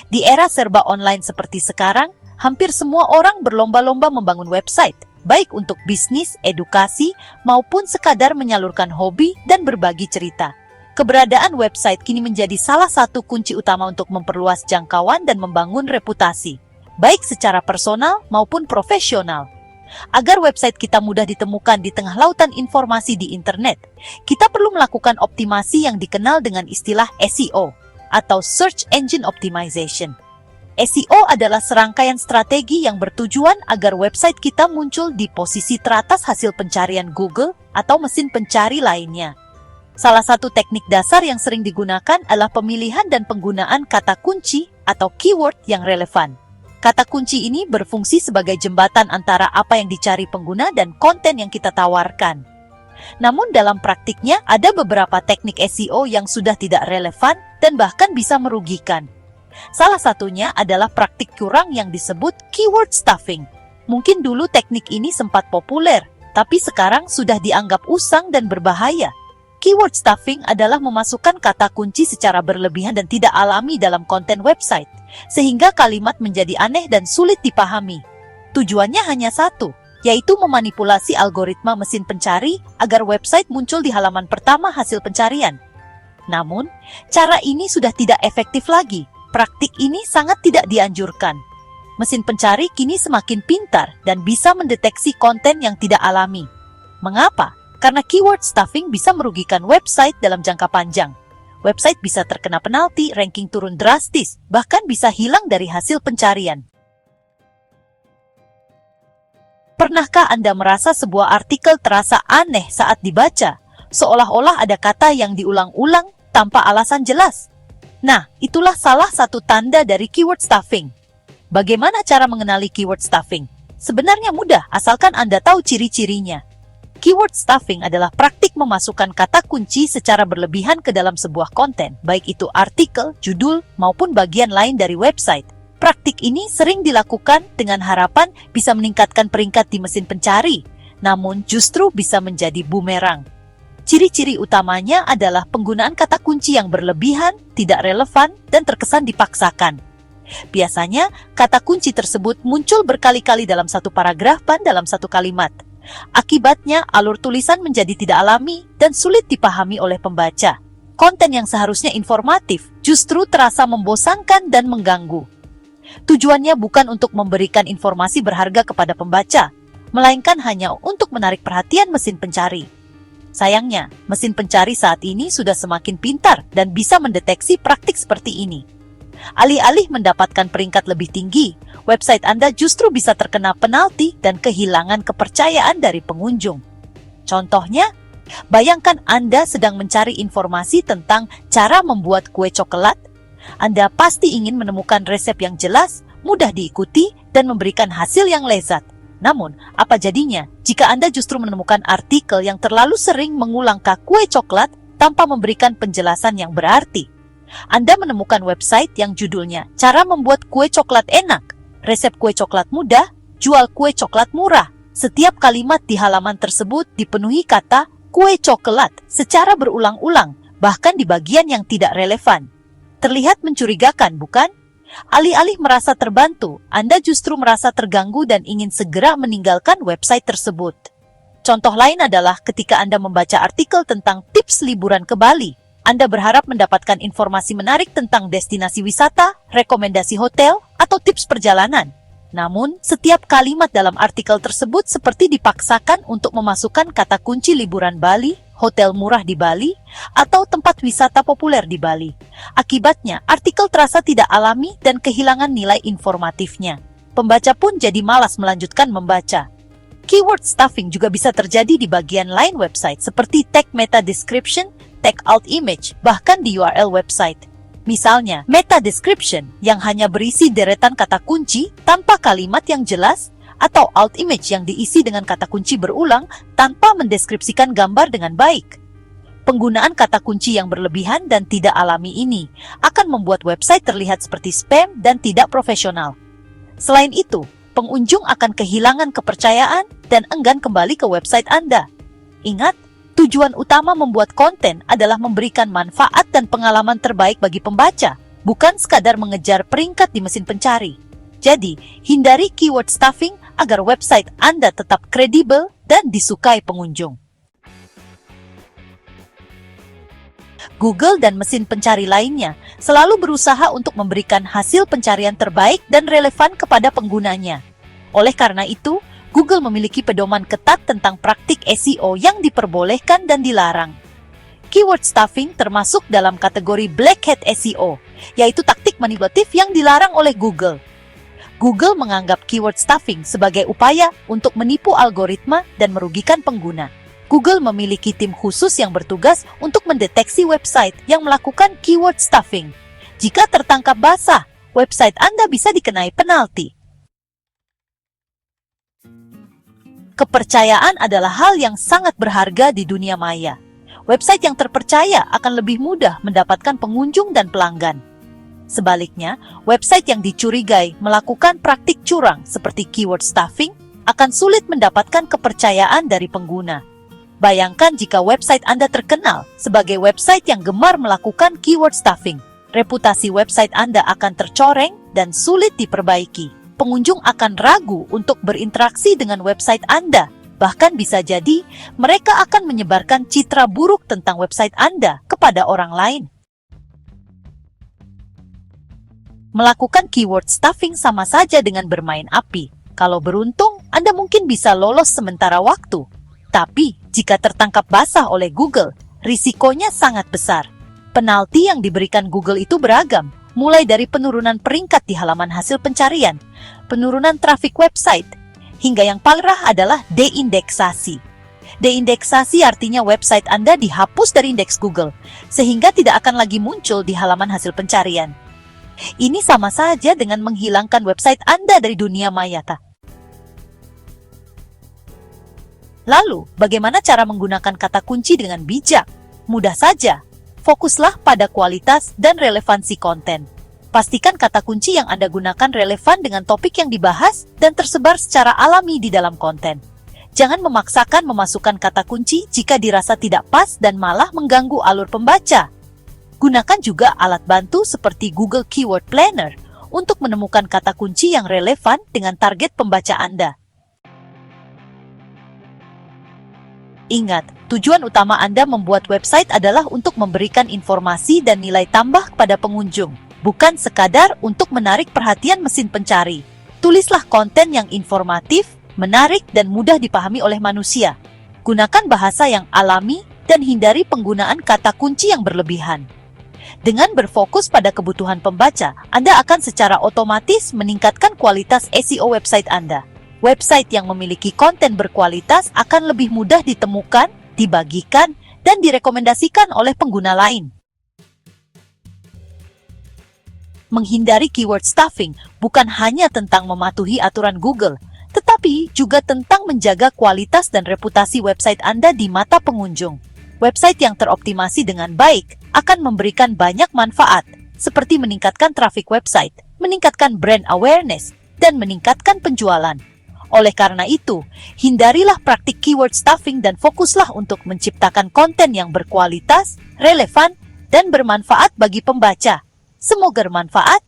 Di era serba online seperti sekarang, hampir semua orang berlomba-lomba membangun website, baik untuk bisnis, edukasi, maupun sekadar menyalurkan hobi dan berbagi cerita. Keberadaan website kini menjadi salah satu kunci utama untuk memperluas jangkauan dan membangun reputasi, baik secara personal maupun profesional. Agar website kita mudah ditemukan di tengah lautan informasi di internet, kita perlu melakukan optimasi yang dikenal dengan istilah SEO atau Search Engine Optimization. SEO adalah serangkaian strategi yang bertujuan agar website kita muncul di posisi teratas hasil pencarian Google atau mesin pencari lainnya. Salah satu teknik dasar yang sering digunakan adalah pemilihan dan penggunaan kata kunci atau keyword yang relevan. Kata kunci ini berfungsi sebagai jembatan antara apa yang dicari pengguna dan konten yang kita tawarkan. Namun dalam praktiknya ada beberapa teknik SEO yang sudah tidak relevan dan bahkan bisa merugikan. Salah satunya adalah praktik curang yang disebut keyword stuffing. Mungkin dulu teknik ini sempat populer, tapi sekarang sudah dianggap usang dan berbahaya. Keyword stuffing adalah memasukkan kata kunci secara berlebihan dan tidak alami dalam konten website, sehingga kalimat menjadi aneh dan sulit dipahami. Tujuannya hanya satu, yaitu memanipulasi algoritma mesin pencari agar website muncul di halaman pertama hasil pencarian. Namun, cara ini sudah tidak efektif lagi. Praktik ini sangat tidak dianjurkan. Mesin pencari kini semakin pintar dan bisa mendeteksi konten yang tidak alami. Mengapa? Karena keyword stuffing bisa merugikan website dalam jangka panjang. Website bisa terkena penalti, ranking turun drastis, bahkan bisa hilang dari hasil pencarian. Pernahkah Anda merasa sebuah artikel terasa aneh saat dibaca, seolah-olah ada kata yang diulang-ulang tanpa alasan jelas? Nah, itulah salah satu tanda dari keyword stuffing. Bagaimana cara mengenali keyword stuffing? Sebenarnya mudah, asalkan Anda tahu ciri-cirinya. Keyword stuffing adalah praktik memasukkan kata kunci secara berlebihan ke dalam sebuah konten, baik itu artikel, judul, maupun bagian lain dari website. Praktik ini sering dilakukan dengan harapan bisa meningkatkan peringkat di mesin pencari, namun justru bisa menjadi bumerang. Ciri-ciri utamanya adalah penggunaan kata kunci yang berlebihan, tidak relevan, dan terkesan dipaksakan. Biasanya, kata kunci tersebut muncul berkali-kali dalam satu paragraf dan dalam satu kalimat. Akibatnya, alur tulisan menjadi tidak alami dan sulit dipahami oleh pembaca. Konten yang seharusnya informatif justru terasa membosankan dan mengganggu. Tujuannya bukan untuk memberikan informasi berharga kepada pembaca, melainkan hanya untuk menarik perhatian mesin pencari. Sayangnya, mesin pencari saat ini sudah semakin pintar dan bisa mendeteksi praktik seperti ini. Alih-alih mendapatkan peringkat lebih tinggi, website Anda justru bisa terkena penalti dan kehilangan kepercayaan dari pengunjung. Contohnya, bayangkan Anda sedang mencari informasi tentang cara membuat kue coklat. Anda pasti ingin menemukan resep yang jelas, mudah diikuti, dan memberikan hasil yang lezat. Namun, apa jadinya jika Anda justru menemukan artikel yang terlalu sering mengulang kata kue coklat tanpa memberikan penjelasan yang berarti? Anda menemukan website yang judulnya Cara Membuat Kue Coklat Enak, Resep Kue Coklat Mudah, Jual Kue Coklat Murah. Setiap kalimat di halaman tersebut dipenuhi kata kue coklat secara berulang-ulang, bahkan di bagian yang tidak relevan. Terlihat mencurigakan, bukan? Alih-alih merasa terbantu, Anda justru merasa terganggu dan ingin segera meninggalkan website tersebut. Contoh lain adalah ketika Anda membaca artikel tentang tips liburan ke Bali. Anda berharap mendapatkan informasi menarik tentang destinasi wisata, rekomendasi hotel, atau tips perjalanan. Namun, setiap kalimat dalam artikel tersebut seperti dipaksakan untuk memasukkan kata kunci liburan Bali, hotel murah di Bali, atau tempat wisata populer di Bali. Akibatnya, artikel terasa tidak alami dan kehilangan nilai informatifnya. Pembaca pun jadi malas melanjutkan membaca. Keyword stuffing juga bisa terjadi di bagian lain website seperti tag meta description, tag alt image, bahkan di URL website. Misalnya, meta description yang hanya berisi deretan kata kunci tanpa kalimat yang jelas, atau alt image yang diisi dengan kata kunci berulang tanpa mendeskripsikan gambar dengan baik. Penggunaan kata kunci yang berlebihan dan tidak alami ini akan membuat website terlihat seperti spam dan tidak profesional. Selain itu, pengunjung akan kehilangan kepercayaan dan enggan kembali ke website Anda. Ingat, tujuan utama membuat konten adalah memberikan manfaat dan pengalaman terbaik bagi pembaca, bukan sekadar mengejar peringkat di mesin pencari. Jadi, hindari keyword stuffing agar website Anda tetap kredibel dan disukai pengunjung. Google dan mesin pencari lainnya selalu berusaha untuk memberikan hasil pencarian terbaik dan relevan kepada penggunanya. Oleh karena itu, Google memiliki pedoman ketat tentang praktik SEO yang diperbolehkan dan dilarang. Keyword stuffing termasuk dalam kategori black hat SEO, yaitu taktik manipulatif yang dilarang oleh Google. Google menganggap keyword stuffing sebagai upaya untuk menipu algoritma dan merugikan pengguna. Google memiliki tim khusus yang bertugas untuk mendeteksi website yang melakukan keyword stuffing. Jika tertangkap basah, website Anda bisa dikenai penalti. Kepercayaan adalah hal yang sangat berharga di dunia maya. Website yang terpercaya akan lebih mudah mendapatkan pengunjung dan pelanggan. Sebaliknya, website yang dicurigai melakukan praktik curang seperti keyword stuffing akan sulit mendapatkan kepercayaan dari pengguna. Bayangkan jika website Anda terkenal sebagai website yang gemar melakukan keyword stuffing. Reputasi website Anda akan tercoreng dan sulit diperbaiki. Pengunjung akan ragu untuk berinteraksi dengan website Anda. Bahkan bisa jadi mereka akan menyebarkan citra buruk tentang website Anda kepada orang lain. Melakukan keyword stuffing sama saja dengan bermain api. Kalau beruntung, Anda mungkin bisa lolos sementara waktu. Tapi, jika tertangkap basah oleh Google, risikonya sangat besar. Penalti yang diberikan Google itu beragam, mulai dari penurunan peringkat di halaman hasil pencarian, penurunan trafik website, hingga yang paling parah adalah deindeksasi. Deindeksasi artinya website Anda dihapus dari indeks Google, sehingga tidak akan lagi muncul di halaman hasil pencarian. Ini sama saja dengan menghilangkan website Anda dari dunia maya. Lalu, bagaimana cara menggunakan kata kunci dengan bijak? Mudah saja. Fokuslah pada kualitas dan relevansi konten. Pastikan kata kunci yang Anda gunakan relevan dengan topik yang dibahas dan tersebar secara alami di dalam konten. Jangan memaksakan memasukkan kata kunci jika dirasa tidak pas dan malah mengganggu alur pembaca. Gunakan juga alat bantu seperti Google Keyword Planner untuk menemukan kata kunci yang relevan dengan target pembaca Anda. Ingat, tujuan utama Anda membuat website adalah untuk memberikan informasi dan nilai tambah kepada pengunjung, bukan sekadar untuk menarik perhatian mesin pencari. Tulislah konten yang informatif, menarik, dan mudah dipahami oleh manusia. Gunakan bahasa yang alami dan hindari penggunaan kata kunci yang berlebihan. Dengan berfokus pada kebutuhan pembaca, Anda akan secara otomatis meningkatkan kualitas SEO website Anda. Website yang memiliki konten berkualitas akan lebih mudah ditemukan, dibagikan, dan direkomendasikan oleh pengguna lain. Menghindari keyword stuffing bukan hanya tentang mematuhi aturan Google, tetapi juga tentang menjaga kualitas dan reputasi website Anda di mata pengunjung. Website yang teroptimasi dengan baik akan memberikan banyak manfaat, seperti meningkatkan trafik website, meningkatkan brand awareness, dan meningkatkan penjualan. Oleh karena itu, hindarilah praktik keyword stuffing dan fokuslah untuk menciptakan konten yang berkualitas, relevan, dan bermanfaat bagi pembaca. Semoga bermanfaat